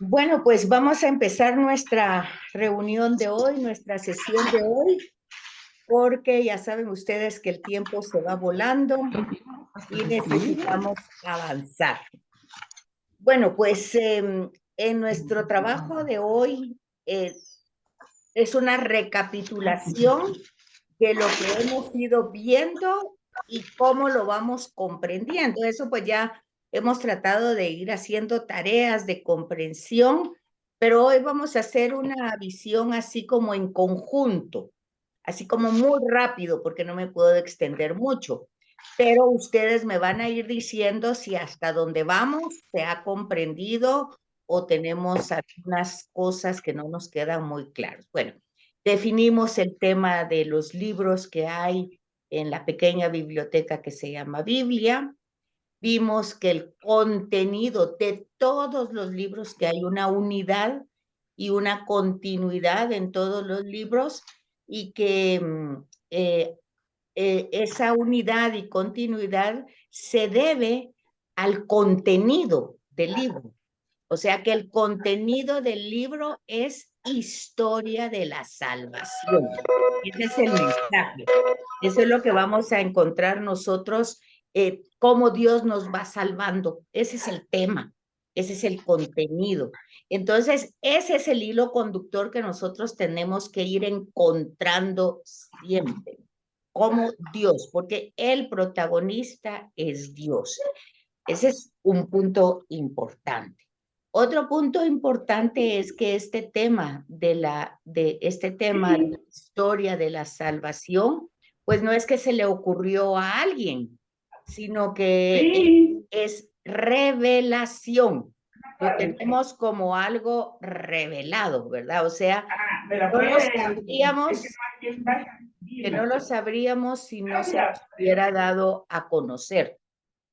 Bueno, pues vamos a empezar nuestra reunión de hoy, nuestra sesión de hoy, porque ya saben ustedes que el tiempo se va volando y necesitamos avanzar. Bueno, pues en nuestro trabajo de hoy es una recapitulación de lo que hemos ido viendo y cómo lo vamos comprendiendo. Eso pues ya hemos tratado de ir haciendo tareas de comprensión, pero hoy vamos a hacer una visión así como en conjunto, así como muy rápido, porque no me puedo extender mucho. Pero ustedes me van a ir diciendo si hasta dónde vamos se ha comprendido o tenemos algunas cosas que no nos quedan muy claras. Bueno, definimos el tema de los libros que hay en la pequeña biblioteca que se llama Biblia. Vimos que el contenido de todos los libros, que hay una unidad y una continuidad en todos los libros y que esa unidad y continuidad se debe al contenido del libro. O sea que el contenido del libro es historia de la salvación. Ese es el mensaje. Eso es lo que vamos a encontrar nosotros, cómo Dios nos va salvando. Ese es el tema, ese es el contenido. Entonces, ese es el hilo conductor que nosotros tenemos que ir encontrando siempre, como Dios, porque el protagonista es Dios. Ese es un punto importante. Otro punto importante es que este tema de la historia de la salvación, pues no es que se le ocurrió a alguien, sino que es revelación. Lo tenemos como algo revelado, ¿verdad? O sea, no lo sabríamos, que no lo sabríamos si no se nos hubiera dado a conocer.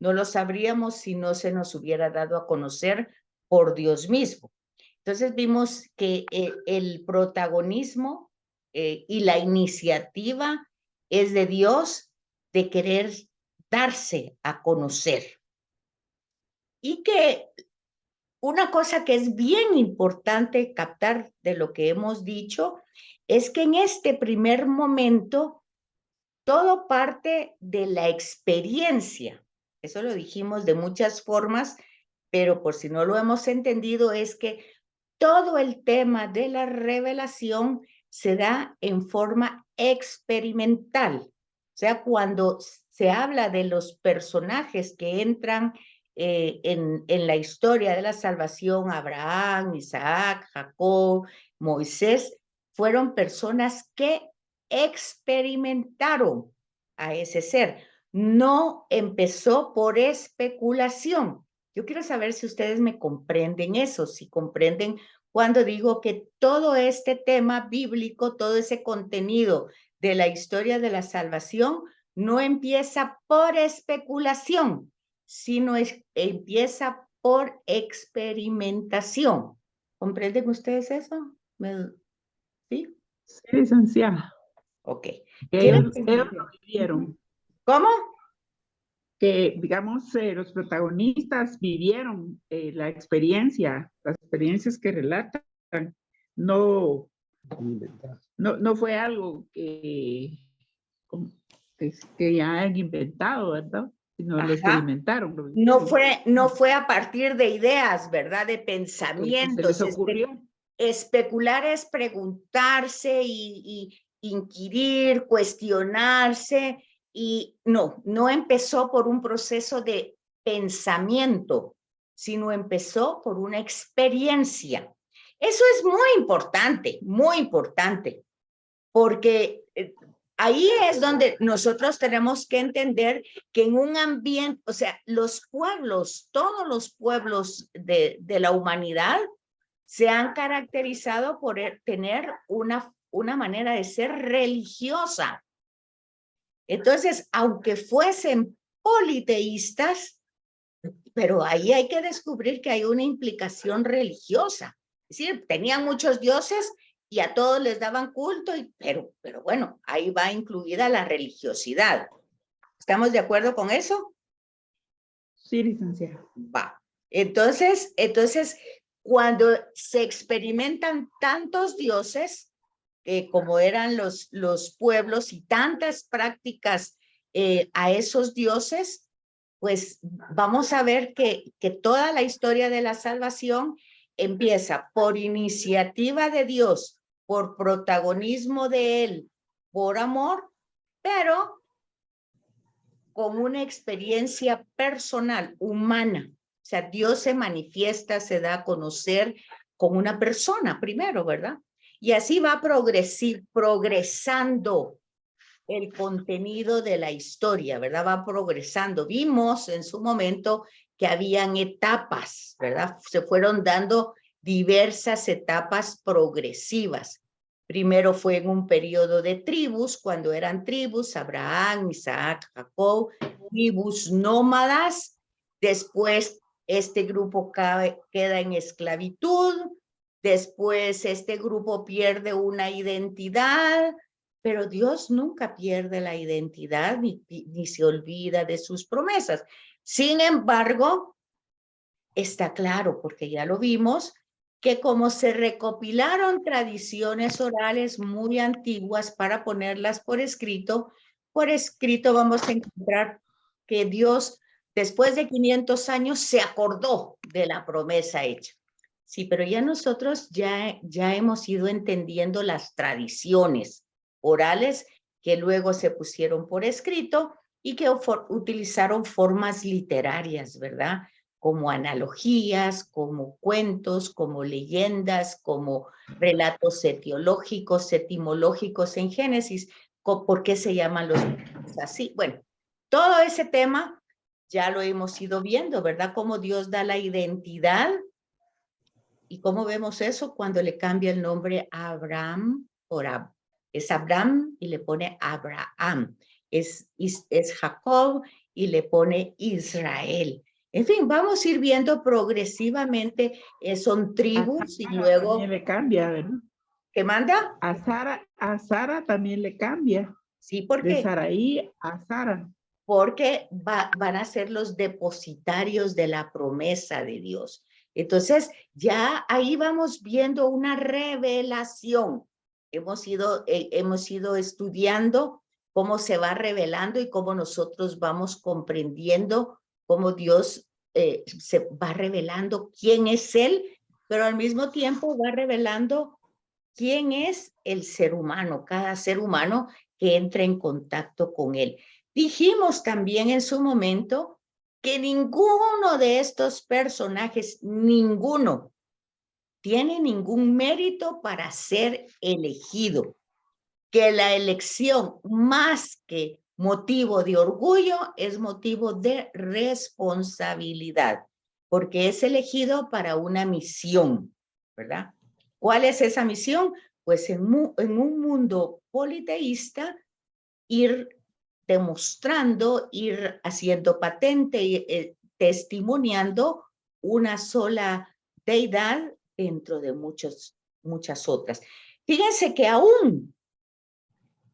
No lo sabríamos si no se nos hubiera dado a conocer por Dios mismo. Entonces vimos que el protagonismo y la iniciativa es de Dios de querer darse a conocer. Y que una cosa que es bien importante captar de lo que hemos dicho es que en este primer momento todo parte de la experiencia. Eso lo dijimos de muchas formas, pero por si no lo hemos entendido, es que todo el tema de la revelación se da en forma experimental. O sea, cuando se habla de los personajes que entran en la historia de la salvación, Abraham, Isaac, Jacob, Moisés, fueron personas que experimentaron a ese ser. No empezó por especulación. Yo quiero saber si ustedes me comprenden eso, si comprenden cuando digo que todo este tema bíblico, todo ese contenido de la historia de la salvación, no empieza por especulación, sino empieza por experimentación. ¿Comprenden ustedes eso? ¿Sí? Sí, licenciada. Ok. Ellos lo vivieron. ¿Cómo? Que, digamos, los protagonistas vivieron las experiencias que relatan. No, no fue algo que ya han inventado, ¿verdad? Sino lo experimentaron. No fue a partir de ideas, ¿verdad? De Se les pensamientos. ocurrió. Especular es preguntarse y inquirir, cuestionarse, y no empezó por un proceso de pensamiento, sino empezó por una experiencia. Eso es muy importante, porque ahí es donde nosotros tenemos que entender que en un ambiente, o sea, los pueblos, todos los pueblos de la humanidad se han caracterizado por tener una manera de ser religiosa. Entonces, aunque fuesen politeístas, pero ahí hay que descubrir que hay una implicación religiosa. Es decir, tenían muchos dioses y a todos les daban culto, pero bueno, ahí va incluida la religiosidad. ¿Estamos de acuerdo con eso? Sí, licenciada. Va. Entonces, cuando se experimentan tantos dioses, como eran los pueblos y tantas prácticas a esos dioses, pues vamos a ver que toda la historia de la salvación empieza por iniciativa de Dios, por protagonismo de Él, por amor, pero con una experiencia personal, humana. O sea, Dios se manifiesta, se da a conocer con una persona primero, ¿verdad? Y así va progresando el contenido de la historia, ¿verdad? Va progresando. Vimos en su momento que habían etapas, ¿verdad? Se fueron dando diversas etapas progresivas. Primero fue en un periodo de tribus, cuando eran tribus, Abraham, Isaac, Jacob, tribus nómadas. Después este grupo queda en esclavitud. Después este grupo pierde una identidad, pero Dios nunca pierde la identidad ni se olvida de sus promesas. Sin embargo, está claro, porque ya lo vimos, que como se recopilaron tradiciones orales muy antiguas para ponerlas por escrito vamos a encontrar que Dios, después de 500 años, se acordó de la promesa hecha. Sí, pero ya nosotros ya hemos ido entendiendo las tradiciones orales que luego se pusieron por escrito y que utilizaron formas literarias, ¿verdad? Como analogías, como cuentos, como leyendas, como relatos etiológicos, etimológicos en Génesis. ¿Por qué se llaman los así? Bueno, todo ese tema ya lo hemos ido viendo, ¿verdad? Cómo Dios da la identidad y cómo vemos eso cuando le cambia el nombre a Abraham por es Abraham y le pone Abraham. Es Jacob y le pone Israel. En fin, vamos a ir viendo progresivamente, son tribus y luego... También le cambia, ¿verdad? ¿Qué manda? A Sara también le cambia. Sí, ¿por De qué? Saraí a Sara. Porque van a ser los depositarios de la promesa de Dios. Entonces, ya ahí vamos viendo una revelación. Hemos ido estudiando cómo se va revelando y cómo nosotros vamos comprendiendo cómo Dios se va revelando quién es Él, pero al mismo tiempo va revelando quién es el ser humano, cada ser humano que entra en contacto con Él. Dijimos también en su momento que ninguno de estos personajes, ninguno, tiene ningún mérito para ser elegido, que la elección más que motivo de orgullo es motivo de responsabilidad, porque es elegido para una misión, ¿verdad? ¿Cuál es esa misión? Pues en un mundo politeísta, ir demostrando, ir haciendo patente y testimoniando una sola deidad dentro de muchas otras. Fíjense que aún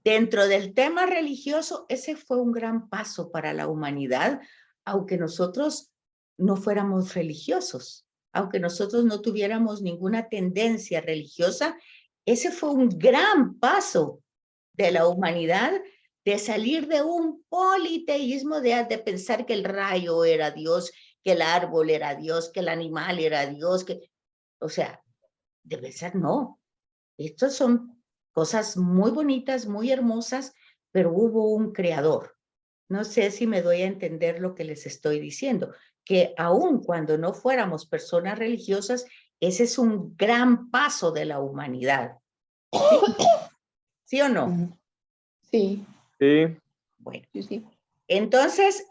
dentro del tema religioso, ese fue un gran paso para la humanidad, aunque nosotros no fuéramos religiosos, aunque nosotros no tuviéramos ninguna tendencia religiosa, ese fue un gran paso de la humanidad, de salir de un politeísmo, de pensar que el rayo era Dios, que el árbol era Dios, que el animal era Dios, o sea, de pensar no. Estos son cosas muy bonitas, muy hermosas, pero hubo un creador. No sé si me doy a entender lo que les estoy diciendo, que aun cuando no fuéramos personas religiosas, ese es un gran paso de la humanidad. ¿Sí? ¿Sí o no? Sí. Sí. Bueno. Sí. Entonces,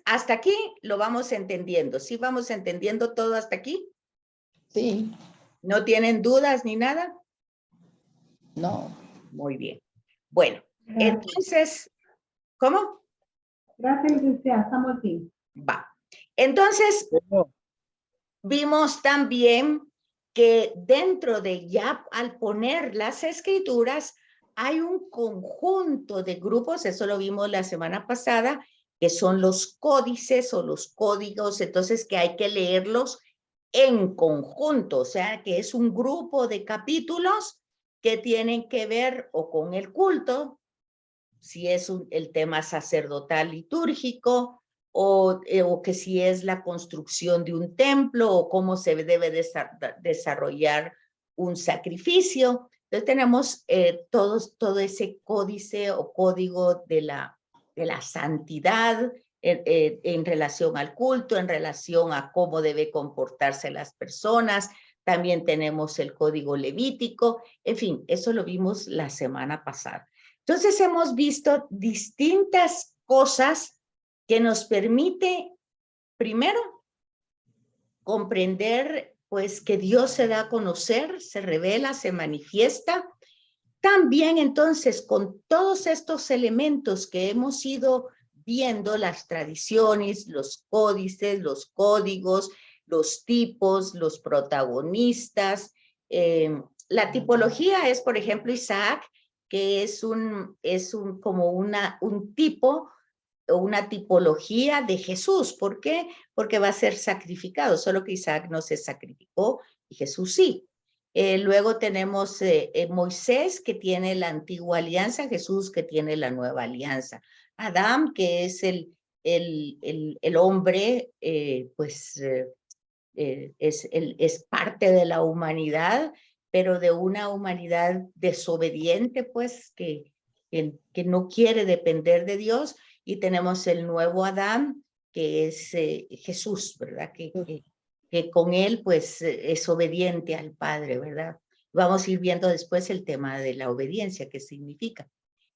hasta aquí lo vamos entendiendo. ¿Sí vamos entendiendo todo hasta aquí? Sí. ¿No tienen dudas ni nada? No. Muy bien. Bueno, entonces, ¿cómo? Gracias, licenciada. Estamos aquí. Va. Entonces, vimos también que dentro de ya al poner las escrituras, hay un conjunto de grupos, eso lo vimos la semana pasada, que son los códices o los códigos, entonces que hay que leerlos en conjunto, o sea, que es un grupo de capítulos que tienen que ver o con el culto, si es el tema sacerdotal litúrgico, o que si es la construcción de un templo, o cómo se debe desarrollar un sacrificio. Entonces tenemos todo ese códice o código de la santidad en relación al culto, en relación a cómo debe comportarse las personas. También tenemos el código levítico. En fin, eso lo vimos la semana pasada. Entonces hemos visto distintas cosas que nos permite, primero, comprender pues que Dios se da a conocer, se revela, se manifiesta. También entonces con todos estos elementos que hemos ido viendo, las tradiciones, los códices, los códigos, los tipos, los protagonistas. La tipología es, por ejemplo, Isaac, que es como un tipo o una tipología de Jesús. ¿Por qué? Porque va a ser sacrificado, solo que Isaac no se sacrificó y Jesús sí. Luego tenemos Moisés, que tiene la antigua alianza, Jesús, que tiene la nueva alianza. Adán, que es el hombre, es parte de la humanidad, pero de una humanidad desobediente, pues, que no quiere depender de Dios. Y tenemos el nuevo Adán, que es Jesús, ¿verdad? Que con él, pues, es obediente al Padre, ¿verdad? Vamos a ir viendo después el tema de la obediencia, qué significa.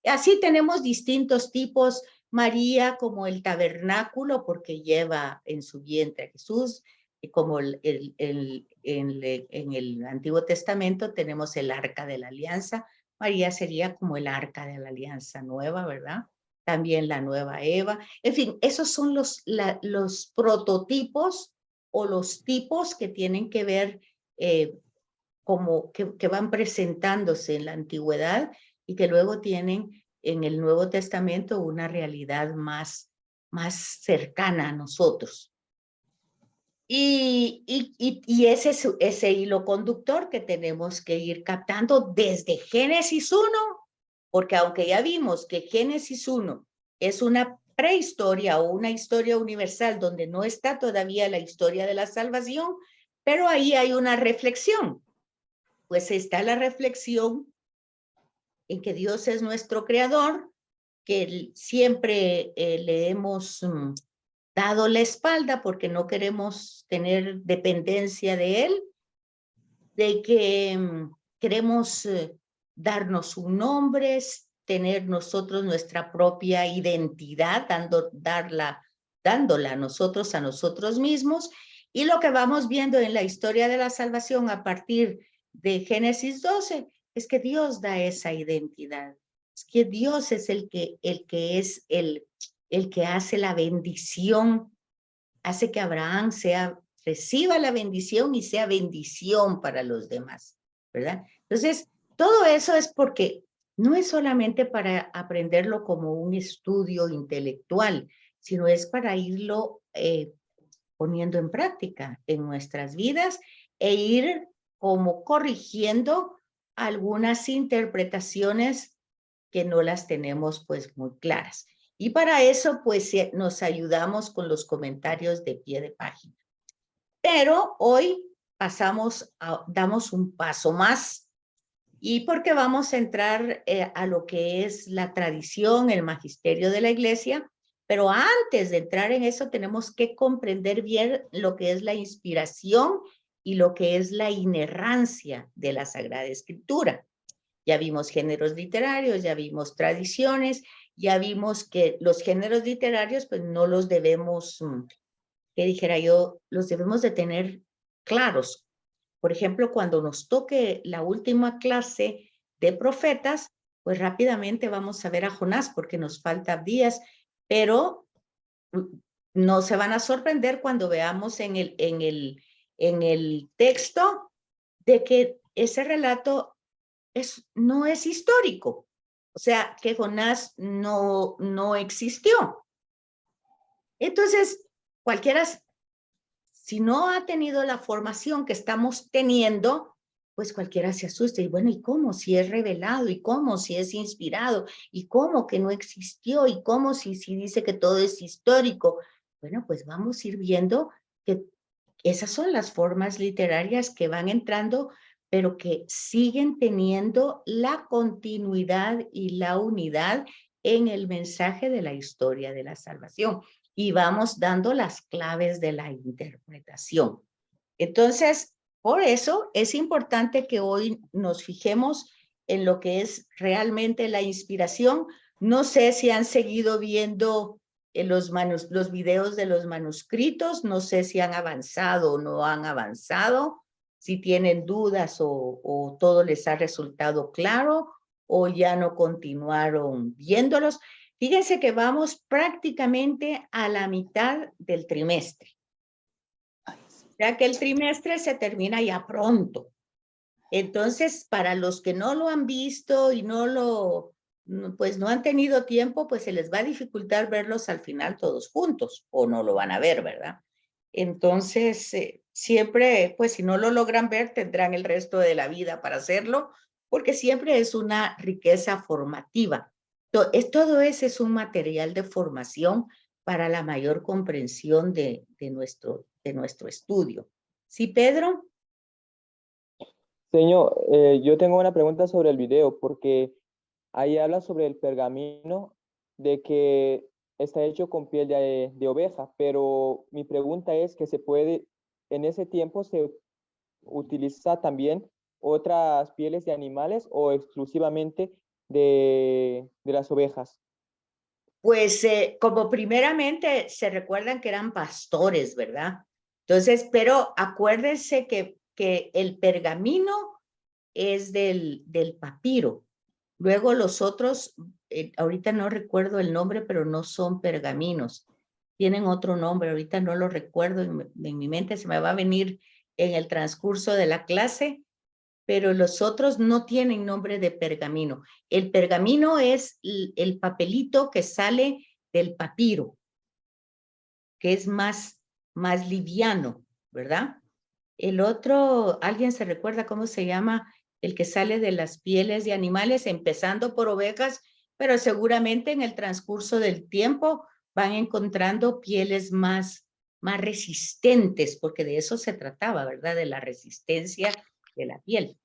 Así tenemos distintos tipos. María como el tabernáculo, porque lleva en su vientre a Jesús, y como en el Antiguo Testamento tenemos el arca de la alianza. María sería como el arca de la alianza nueva, ¿verdad? También la nueva Eva. En fin, esos son los prototipos o los tipos que tienen que ver como que van presentándose en la antigüedad y que luego tienen en el Nuevo Testamento una realidad más cercana a nosotros. Y ese hilo conductor que tenemos que ir captando desde Génesis 1, porque aunque ya vimos que Génesis 1 es una prehistoria o una historia universal donde no está todavía la historia de la salvación, pero ahí hay una reflexión. Pues está la reflexión en que Dios es nuestro creador, que siempre le hemos dado la espalda porque no queremos tener dependencia de él, de que queremos darnos un nombre, tener nosotros nuestra propia identidad, dándola a nosotros mismos. Y lo que vamos viendo en la historia de la salvación a partir de Génesis 12 es que Dios da esa identidad. Es que Dios es el que es el que hace la bendición, hace que Abraham reciba la bendición y sea bendición para los demás, ¿verdad? Entonces, todo eso es porque no es solamente para aprenderlo como un estudio intelectual, sino es para irlo poniendo en práctica en nuestras vidas e ir como corrigiendo algunas interpretaciones que no las tenemos pues muy claras. Y para eso pues nos ayudamos con los comentarios de pie de página. Pero hoy damos un paso más, y porque vamos a entrar a lo que es la tradición, el magisterio de la iglesia. Pero antes de entrar en eso tenemos que comprender bien lo que es la inspiración y lo que es la inerrancia de la Sagrada Escritura. Ya vimos géneros literarios, ya vimos tradiciones, ya vimos que los géneros literarios pues no los debemos, que dijera yo, los debemos de tener claros. Por ejemplo, cuando nos toque la última clase de profetas, pues rápidamente vamos a ver a Jonás porque nos faltan días, pero no se van a sorprender cuando veamos en el texto de que ese relato no es histórico. O sea, que Jonás no existió. Entonces, cualquiera Si no ha tenido la formación que estamos teniendo, pues cualquiera se asusta. Y bueno, ¿y cómo? Si es revelado, ¿y cómo? Si es inspirado, ¿y cómo que no existió? ¿Y cómo si dice que todo es histórico? Bueno, pues vamos a ir viendo que esas son las formas literarias que van entrando, pero que siguen teniendo la continuidad y la unidad en el mensaje de la historia de la salvación. Y vamos dando las claves de la interpretación. Entonces, por eso es importante que hoy nos fijemos en lo que es realmente la inspiración. No sé si han seguido viendo los videos de los manuscritos, no sé si han avanzado o no han avanzado, si tienen dudas o todo les ha resultado claro o ya no continuaron viéndolos. Fíjense que vamos prácticamente a la mitad del trimestre. O sea que el trimestre se termina ya pronto. Entonces, para los que no lo han visto y pues no han tenido tiempo, pues se les va a dificultar verlos al final todos juntos, o no lo van a ver, ¿verdad? Entonces, siempre, pues si no lo logran ver, tendrán el resto de la vida para hacerlo, porque siempre es una riqueza formativa. Todo ese es un material de formación para la mayor comprensión de nuestro estudio. ¿Sí, Pedro? Señor, yo tengo una pregunta sobre el video, porque ahí habla sobre el pergamino, de que está hecho con piel de oveja, pero mi pregunta es que en ese tiempo se utiliza también otras pieles de animales o exclusivamente de las ovejas. Pues como primeramente se recuerdan que eran pastores, ¿verdad? Entonces, pero acuérdense que el pergamino es del papiro. Luego los otros, ahorita no recuerdo el nombre, pero no son pergaminos. Tienen otro nombre, ahorita no lo recuerdo, en mi mente se me va a venir en el transcurso de la clase, pero los otros no tienen nombre de pergamino. El pergamino es el papelito que sale del papiro, que es más liviano, ¿verdad? El otro, ¿alguien se recuerda cómo se llama? El que sale de las pieles de animales, empezando por ovejas, pero seguramente en el transcurso del tiempo van encontrando pieles más resistentes, porque de eso se trataba, ¿verdad? De la resistencia de la piel.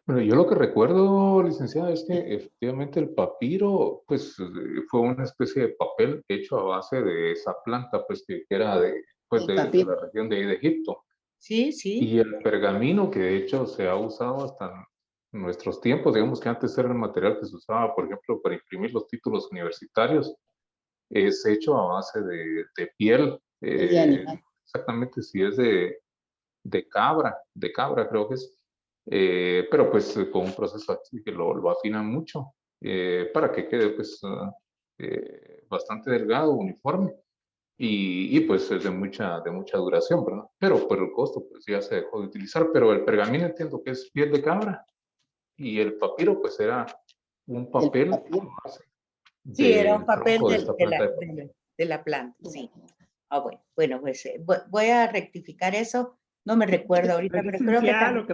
Bueno, yo lo que recuerdo, licenciada, es que efectivamente el papiro, pues, fue una especie de papel hecho a base de esa planta, pues, que era de la región de Egipto. Sí, sí. Y el pergamino, que de hecho se ha usado hasta en nuestros tiempos, digamos que antes era el material que se usaba, por ejemplo, para imprimir los títulos universitarios, es hecho a base de piel. Exactamente, si es de cabra creo que es. Pero pues con un proceso así que lo afinan mucho para que quede pues bastante delgado, uniforme y pues es de mucha duración, ¿verdad? Pero por el costo pues ya se dejó de utilizar, pero el pergamino entiendo que es piel de cabra y el papiro pues era un papel Sí, era un papel tronco de esta planta de la planta, sí. Ah, bueno, pues voy a rectificar eso. No me recuerdo ahorita, pero creo que también.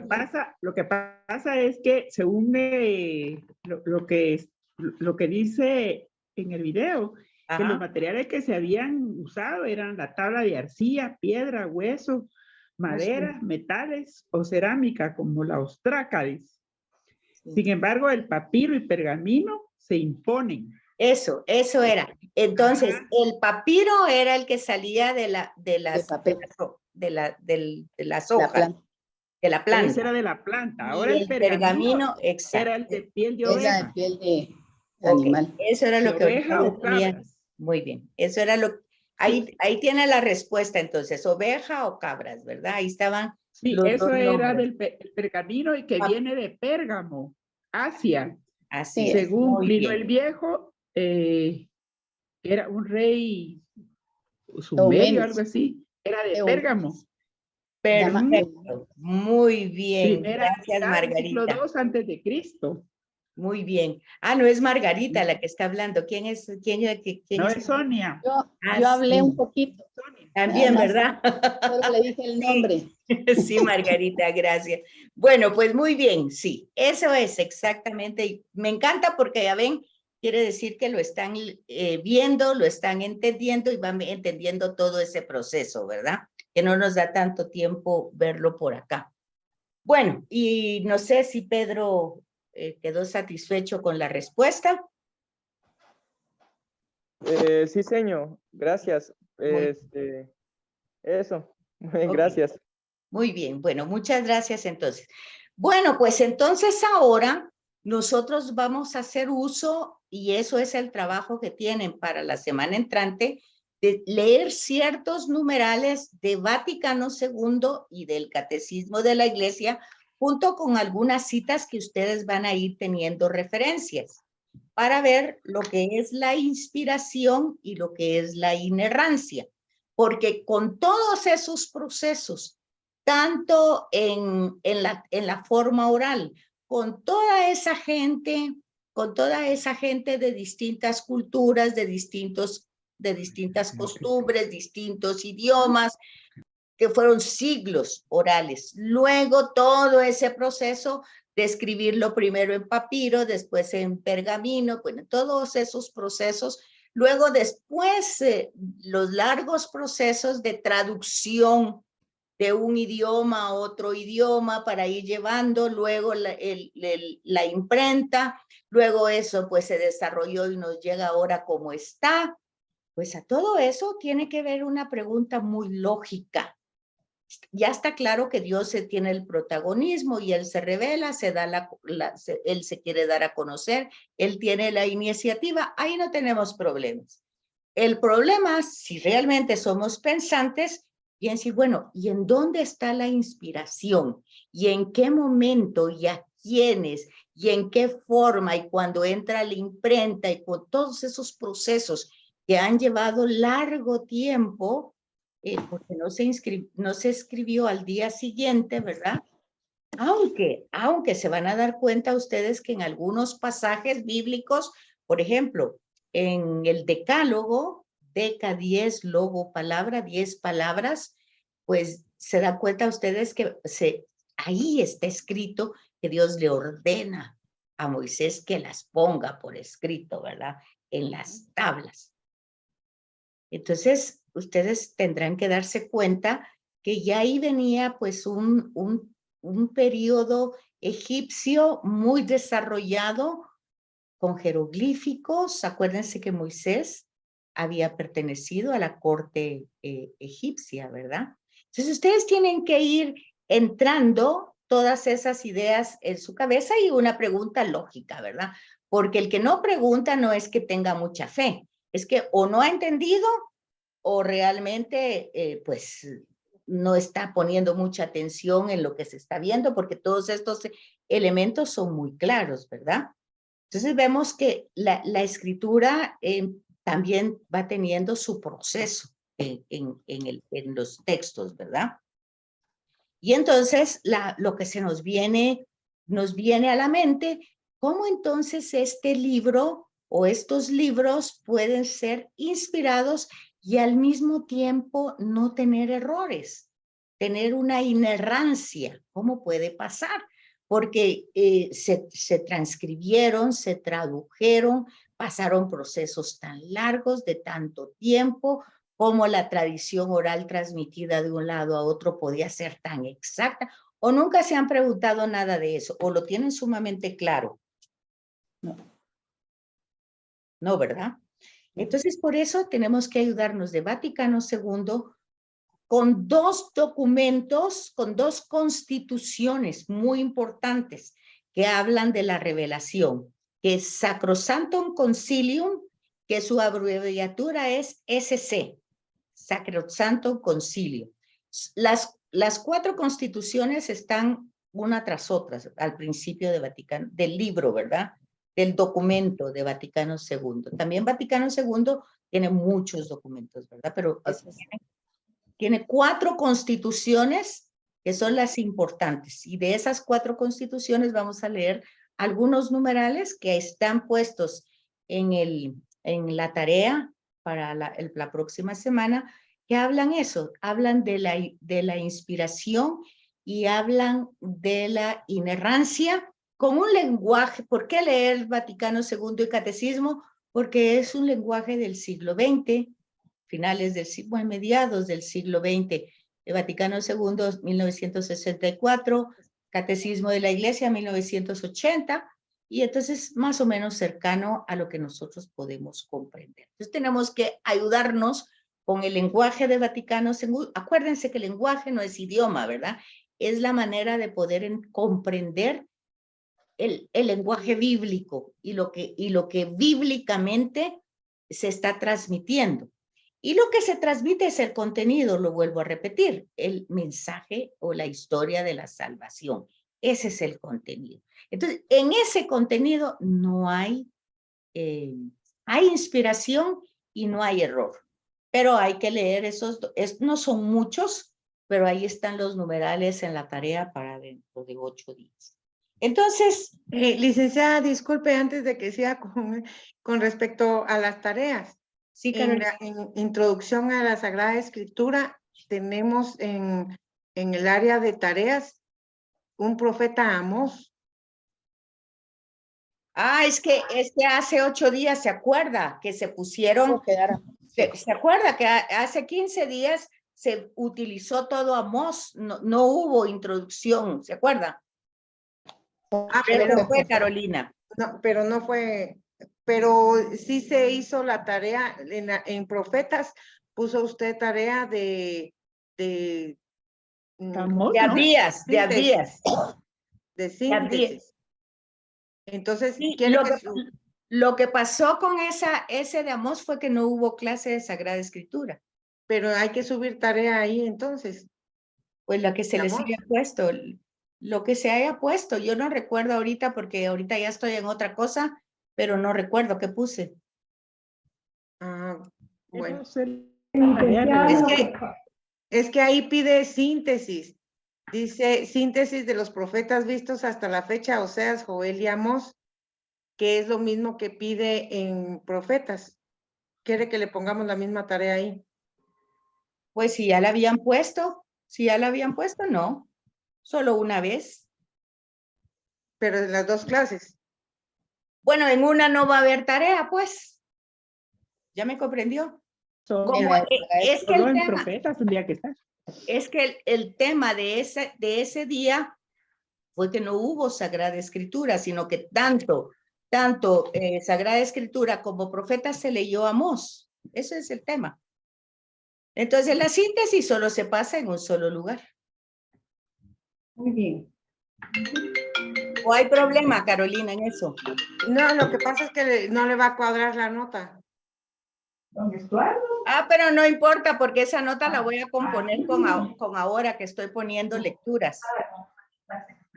Lo que pasa es que según lo que dice en el video, que los materiales que se habían usado eran la tabla de arcilla, piedra, hueso, madera, metales o cerámica, como la ostrácades. Sí. Sin embargo, el papiro y pergamino se imponen. Eso era. Entonces, el papiro era el que salía de las hojas, de la planta. Ese era de la planta. Ahora el pergamino era el de piel de oveja. Era de piel de animal. Eso era lo que oveja o cabras. Muy bien. Eso era lo. Ahí tiene la respuesta entonces, oveja o cabras, ¿verdad? Ahí estaban. Sí, eso era del pergamino y que viene de Pérgamo, Asia. Así es. Según Plinio el Viejo, era un rey sumerio, algo así, era de Pérgamo. Perfecto, muy bien, gracias Margarita. Siglo II antes de Cristo. Muy bien. Ah, no es Margarita la que está hablando. ¿Quién es? No, es Sonia. Yo hablé un poquito. También, Nada más, ¿verdad? solo le dije el nombre. Sí, Margarita, gracias. Bueno, pues muy bien, sí, eso es exactamente. Y me encanta porque ya ven, quiere decir que lo están viendo, lo están entendiendo y van entendiendo todo ese proceso, ¿verdad? Que no nos da tanto tiempo verlo por acá. Bueno, y no sé si Pedro quedó satisfecho con la respuesta. Sí, señor, gracias. Muy, Eso, ok. gracias. Muy bien, bueno, muchas gracias entonces. Bueno, pues entonces ahora nosotros vamos a hacer uso, y eso es el trabajo que tienen para la semana entrante, de leer ciertos numerales de Vaticano II y del Catecismo de la Iglesia, junto con algunas citas que ustedes van a ir teniendo referencias, para ver lo que es la inspiración y lo que es la inerrancia. Porque con todos esos procesos, tanto en la forma oral, con toda esa gente de distintas culturas, de distintas costumbres, distintos idiomas, que fueron siglos orales. Luego todo ese proceso de escribirlo primero en papiro, después en pergamino, bueno, todos esos procesos. Luego después los largos procesos de traducción de un idioma a otro idioma para ir llevando, luego la imprenta, luego eso pues se desarrolló y nos llega ahora como está. Pues a todo eso tiene que ver una pregunta muy lógica. Ya está claro que Dios se tiene el protagonismo y Él se revela, Él se quiere dar a conocer, Él tiene la iniciativa, ahí no tenemos problemas. El problema, si realmente somos pensantes, bien, sí, bueno, ¿y en dónde está la inspiración? ¿Y en qué momento? ¿Y a quiénes? ¿Y en qué forma? Y cuando entra la imprenta y con todos esos procesos que han llevado largo tiempo, porque no se escribió al día siguiente, ¿verdad? Aunque se van a dar cuenta ustedes que en algunos pasajes bíblicos, por ejemplo, en el Decálogo, Deca 10, logo palabra, 10 palabras, pues se dan cuenta ustedes que ahí está escrito que Dios le ordena a Moisés que las ponga por escrito, ¿verdad? En las tablas. Entonces, ustedes tendrán que darse cuenta que ya ahí venía pues un periodo egipcio muy desarrollado con jeroglíficos. Acuérdense que Moisés había pertenecido a la corte egipcia, ¿verdad? Entonces, ustedes tienen que ir entrando todas esas ideas en su cabeza y una pregunta lógica, ¿verdad? Porque el que no pregunta no es que tenga mucha fe, es que o no ha entendido o realmente, pues, no está poniendo mucha atención en lo que se está viendo, porque todos estos elementos son muy claros, ¿verdad? Entonces vemos que la escritura también va teniendo su proceso en los textos, ¿verdad? Y entonces lo que se nos viene a la mente, ¿cómo entonces este libro o estos libros pueden ser inspirados y al mismo tiempo no tener errores, tener una inerrancia? ¿Cómo puede pasar? Porque se transcribieron, se tradujeron, pasaron procesos tan largos de tanto tiempo, cómo la tradición oral transmitida de un lado a otro podía ser tan exacta, o nunca se han preguntado nada de eso, o lo tienen sumamente claro. No, ¿verdad? Entonces, por eso tenemos que ayudarnos de Vaticano II con dos documentos, con dos constituciones muy importantes que hablan de la revelación, que es Sacrosanctum Concilium, que su abreviatura es SC, Sacrosanctum Concilio. Las cuatro constituciones están una tras otra al principio de Vaticano, del libro, ¿verdad? Del documento de Vaticano II. También Vaticano II tiene muchos documentos, ¿verdad? Pero tiene 4 constituciones que son las importantes. Y de esas 4 constituciones vamos a leer algunos numerales que están puestos en la tarea para la próxima semana, que hablan eso, hablan de la inspiración y hablan de la inerrancia con un lenguaje. ¿Por qué leer Vaticano II y Catecismo? Porque es un lenguaje del siglo XX, finales del siglo, bueno, mediados del siglo XX. El Vaticano II, 1964, Catecismo de la Iglesia, 1980, y entonces más o menos cercano a lo que nosotros podemos comprender. Entonces tenemos que ayudarnos con el lenguaje de Vaticano II. Acuérdense que el lenguaje no es idioma, ¿verdad? Es la manera de poder comprender el lenguaje bíblico y lo que bíblicamente se está transmitiendo. Y lo que se transmite es el contenido, lo vuelvo a repetir, el mensaje o la historia de la salvación. Ese es el contenido. Entonces, en ese contenido no hay inspiración y no hay error. Pero hay que leer no son muchos, pero ahí están los numerales en la tarea para dentro de 8 días. Entonces, licenciada, disculpe, antes de que siga con respecto a las tareas. Sí, en introducción a la Sagrada Escritura, tenemos en el área de tareas un profeta Amós. Es que hace 8 días, ¿se acuerda? Que se pusieron, ¿se acuerda que hace 15 días se utilizó todo Amós? No hubo introducción, ¿se acuerda? Pero fue Carolina. No, pero no fue, pero sí se hizo la tarea, en Profetas puso usted tarea de Abdías. De síntesis. Entonces, sí, lo que pasó con ese de Amós fue que no hubo clase de Sagrada Escritura. Pero hay que subir tarea ahí entonces. Pues la que se les haya puesto, lo que se haya puesto. Yo no recuerdo ahorita porque ahorita ya estoy en otra cosa, pero no recuerdo qué puse. Bueno. Licenciada, Es que ahí pide síntesis. Dice síntesis de los profetas vistos hasta la fecha, Oseas, Joel y Amós, que es lo mismo que pide en Profetas. ¿Quiere que le pongamos la misma tarea ahí? Pues si ya la habían puesto, no. Solo una vez. Pero en las 2 clases. Bueno, en una no va a haber tarea, pues. ¿Ya me comprendió? Es que el Profetas tendría que estar. Es que el tema de ese día fue que no hubo Sagrada Escritura, sino que tanto Sagrada Escritura como Profeta se leyó Amós. Ese es el tema. Entonces la síntesis solo se pasa en un solo lugar. muy bien. ¿O hay problema, Carolina, en eso? No, lo que pasa es que no le va a cuadrar la nota. Don Estuardo. Pero no importa porque esa nota la voy a componer con ahora que estoy poniendo lecturas.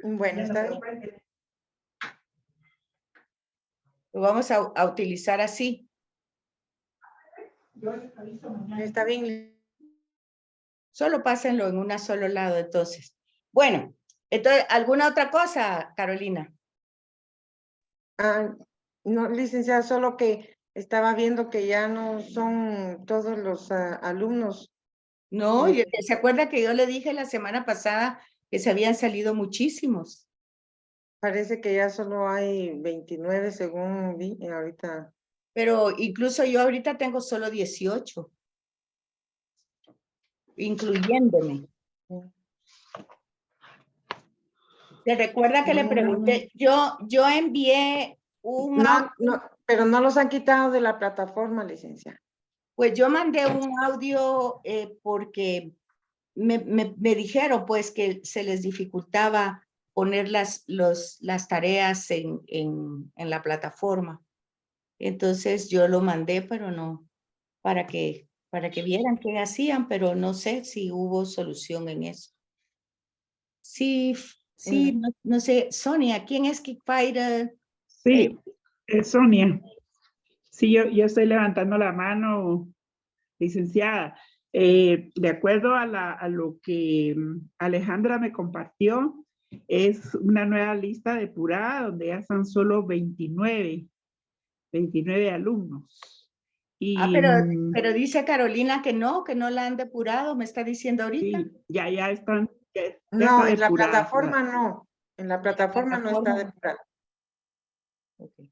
Bueno, está bien. Lo vamos a utilizar así. Está bien. Solo pásenlo en un solo lado, entonces. Bueno, entonces, ¿alguna otra cosa, Carolina? No, licenciada, solo que estaba viendo que ya no son todos los alumnos. No, ¿se acuerda que yo le dije la semana pasada que se habían salido muchísimos? Parece que ya solo hay 29 según vi ahorita. Pero incluso yo ahorita tengo solo 18. Incluyéndome. ¿Te recuerda que le pregunté? Yo envié un... No, pero no los han quitado de la plataforma, licenciada. Pues yo mandé un audio porque me dijeron pues que se les dificultaba poner las tareas en la plataforma. Entonces yo lo mandé, pero no, para que vieran qué hacían, pero no sé si hubo solución en eso. Sí, no sé. Sonia, ¿quién es Kickfighter? Sí, es Sonia. Sí, yo estoy levantando la mano, licenciada. De acuerdo a lo que Alejandra me compartió, Es una nueva lista depurada donde ya están solo 29 alumnos. Y, pero dice Carolina que no la han depurado, me está diciendo ahorita. Sí, ya están. No, en la plataforma no. En la plataforma no está depurada. Okay.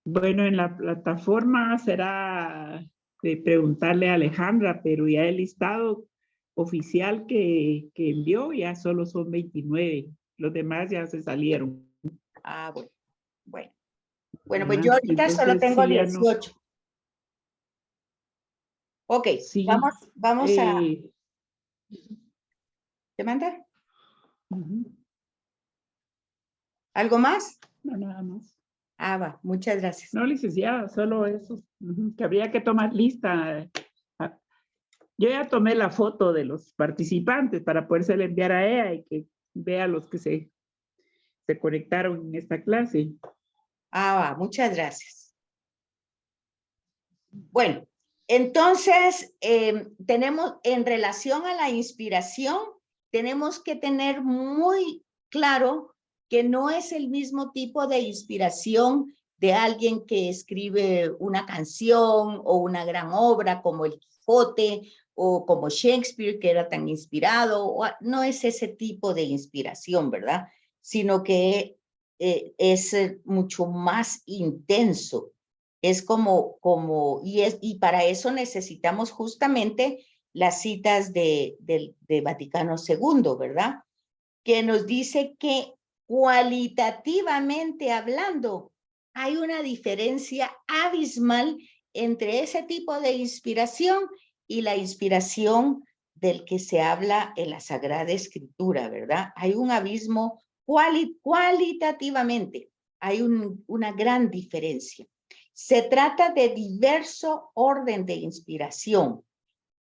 Bueno, en la plataforma será de preguntarle a Alejandra, pero ya el listado oficial que envió ya solo son 29. Los demás ya se salieron. Ah, bueno. Bueno, pues yo ahorita entonces, solo tengo sí, 18. Ok, sí, vamos a... ¿Te manda? ¿Algo más? No, nada más. Ah, va, muchas gracias. No, licenciada, solo eso. Que habría que tomar lista. Yo ya tomé la foto de los participantes para podérsela enviar a ella y que vea los que se conectaron en esta clase. Ah, va, muchas gracias. Bueno, entonces, tenemos, en relación a la inspiración, tenemos que tener muy claro que no es el mismo tipo de inspiración de alguien que escribe una canción o una gran obra como el Quijote o como Shakespeare, que era tan inspirado. No es ese tipo de inspiración, ¿verdad? Sino que es mucho más intenso. Es y para eso necesitamos justamente las citas de Vaticano II, ¿verdad? Que nos dice que cualitativamente hablando, hay una diferencia abismal entre ese tipo de inspiración y la inspiración del que se habla en la Sagrada Escritura, ¿verdad? Hay un abismo cualitativamente, hay una gran diferencia. Se trata de diverso orden de inspiración,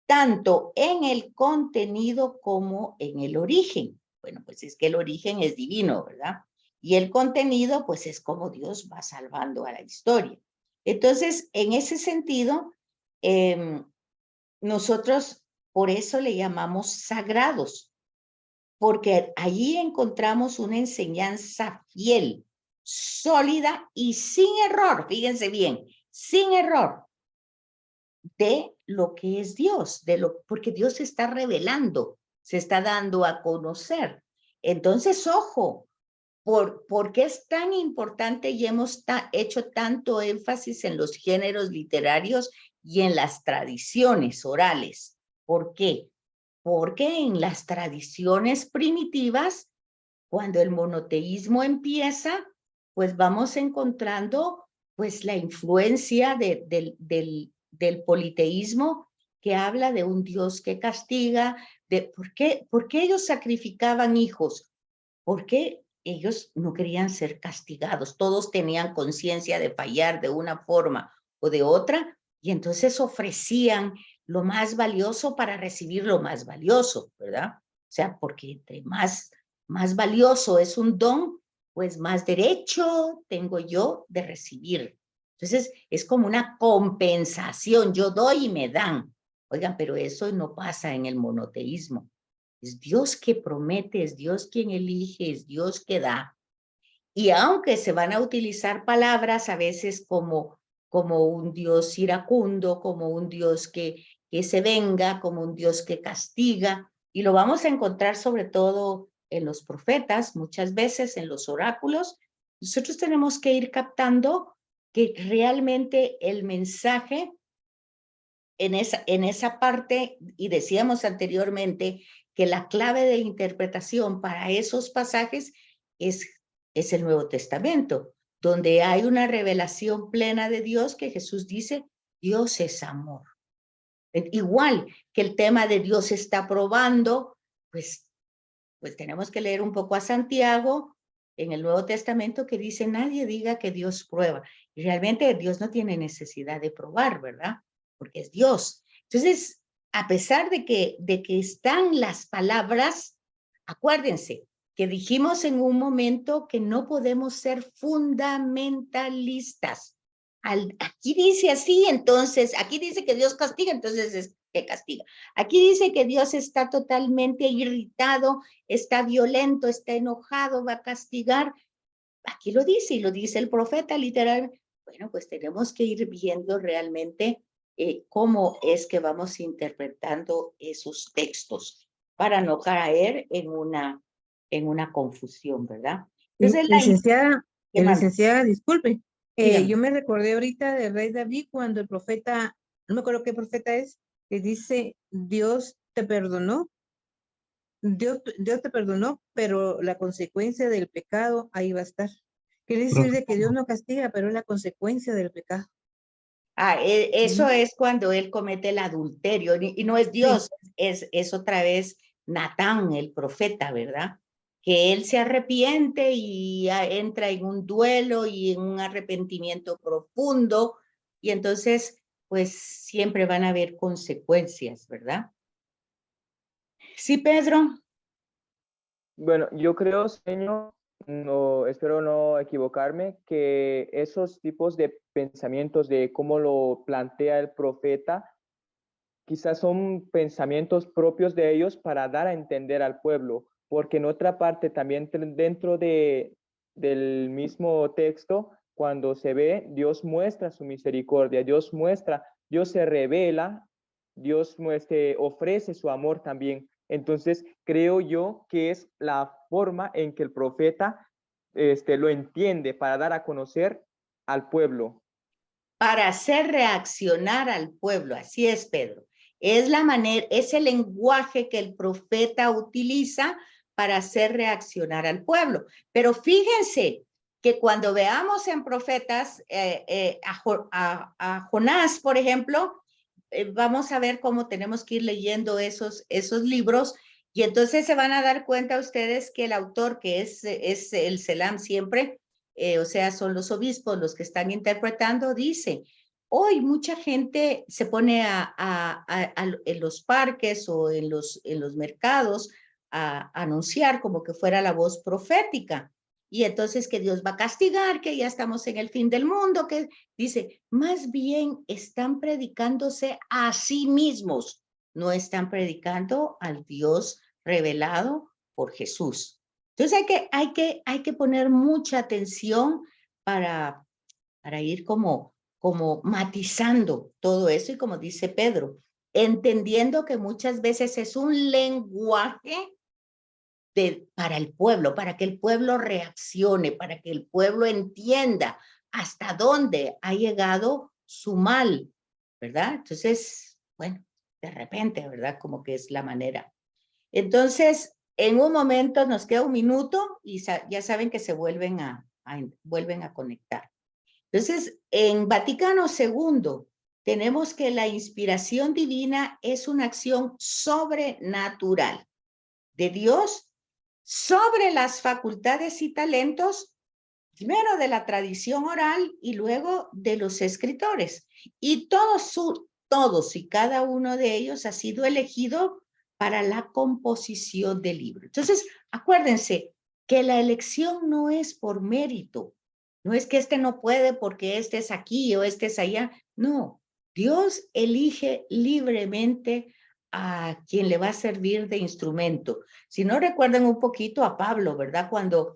tanto en el contenido como en el origen. Bueno, pues es que el origen es divino, ¿verdad? Y el contenido, pues es como Dios va salvando a la historia. Entonces, en ese sentido, nosotros por eso le llamamos sagrados, porque allí encontramos una enseñanza fiel, sólida y sin error, fíjense bien, sin error, de lo que es Dios, porque Dios se está revelando, se está dando a conocer. Entonces, ojo, ¿por qué es tan importante y hemos hecho tanto énfasis en los géneros literarios y en las tradiciones orales? ¿Por qué? Porque en las tradiciones primitivas, cuando el monoteísmo empieza, pues vamos encontrando pues la influencia del politeísmo, que habla de un Dios que castiga. ¿Por qué ellos sacrificaban hijos? Porque ellos no querían ser castigados. Todos tenían conciencia de fallar de una forma o de otra, y entonces ofrecían lo más valioso para recibir lo más valioso, ¿verdad? O sea, porque entre más valioso es un don, pues más derecho tengo yo de recibir. Entonces, es como una compensación. Yo doy y me dan. Oigan, pero eso no pasa en el monoteísmo. Es Dios que promete, es Dios quien elige, es Dios que da. Y aunque se van a utilizar palabras a veces como un Dios iracundo, como un Dios que se venga, como un Dios que castiga, y lo vamos a encontrar sobre todo en los profetas, muchas veces en los oráculos, nosotros tenemos que ir captando que realmente el mensaje en esa parte, y decíamos anteriormente que la clave de interpretación para esos pasajes es el Nuevo Testamento, donde hay una revelación plena de Dios, que Jesús dice, Dios es amor. Igual que el tema de Dios está probando, pues tenemos que leer un poco a Santiago en el Nuevo Testamento, que dice, nadie diga que Dios prueba. Y realmente Dios no tiene necesidad de probar, ¿verdad? Porque es Dios. Entonces, a pesar de que están las palabras, acuérdense que dijimos en un momento que no podemos ser fundamentalistas. Aquí dice así, entonces, aquí dice que Dios castiga, entonces que castiga. Aquí dice que Dios está totalmente irritado, está violento, está enojado, va a castigar. Aquí lo dice, y lo dice el profeta literalmente. Bueno, pues tenemos que ir viendo realmente cómo es que vamos interpretando esos textos para no caer en una confusión, ¿verdad? Entonces, licenciada, disculpe, dígame. yo me recordé ahorita del rey David cuando el profeta, no me acuerdo qué profeta es, que dice, Dios te perdonó, Dios te perdonó, pero la consecuencia del pecado ahí va a estar. Quiere decir de que Dios no castiga, pero es la consecuencia del pecado. Eso es cuando él comete el adulterio, y no es Dios, sí. es otra vez Natán, el profeta, ¿verdad? Que él se arrepiente y entra en un duelo y en un arrepentimiento profundo, y entonces, pues, siempre van a haber consecuencias, ¿verdad? Sí, Pedro. Bueno, yo creo, señor, no, espero no equivocarme, que esos tipos de pensamientos de cómo lo plantea el profeta, quizás son pensamientos propios de ellos para dar a entender al pueblo, porque en otra parte también dentro del mismo texto, cuando se ve, Dios muestra su misericordia, Dios se revela, Dios ofrece su amor también. Entonces, creo yo que es la forma en que el profeta lo entiende para dar a conocer al pueblo. Para hacer reaccionar al pueblo, así es, Pedro. Es la manera, es el lenguaje que el profeta utiliza para hacer reaccionar al pueblo. Pero fíjense que cuando veamos en profetas a Jonás, por ejemplo, vamos a ver cómo tenemos que ir leyendo esos libros, y entonces se van a dar cuenta ustedes que el autor, que es el Selam siempre, o sea, son los obispos los que están interpretando, dice, hoy mucha gente se pone en los parques o en los mercados a anunciar como que fuera la voz profética. Y entonces que Dios va a castigar, que ya estamos en el fin del mundo, que dice, más bien están predicándose a sí mismos, no están predicando al Dios revelado por Jesús. Entonces hay que poner mucha atención para ir como matizando todo eso, y como dice Pedro, entendiendo que muchas veces es un lenguaje para el pueblo, para que el pueblo reaccione, para que el pueblo entienda hasta dónde ha llegado su mal, ¿verdad? Entonces, bueno, de repente, ¿verdad? Como que es la manera. Entonces, en un momento nos queda un minuto y ya saben que se vuelven a conectar. Entonces, en Vaticano II tenemos que la inspiración divina es una acción sobrenatural de Dios sobre las facultades y talentos, primero de la tradición oral y luego de los escritores. Y todos y cada uno de ellos ha sido elegido para la composición del libro. Entonces, acuérdense que la elección no es por mérito, no es que este no puede porque este es aquí o este es allá, no. Dios elige libremente a quien le va a servir de instrumento. Si no, recuerden un poquito a Pablo, ¿verdad? Cuando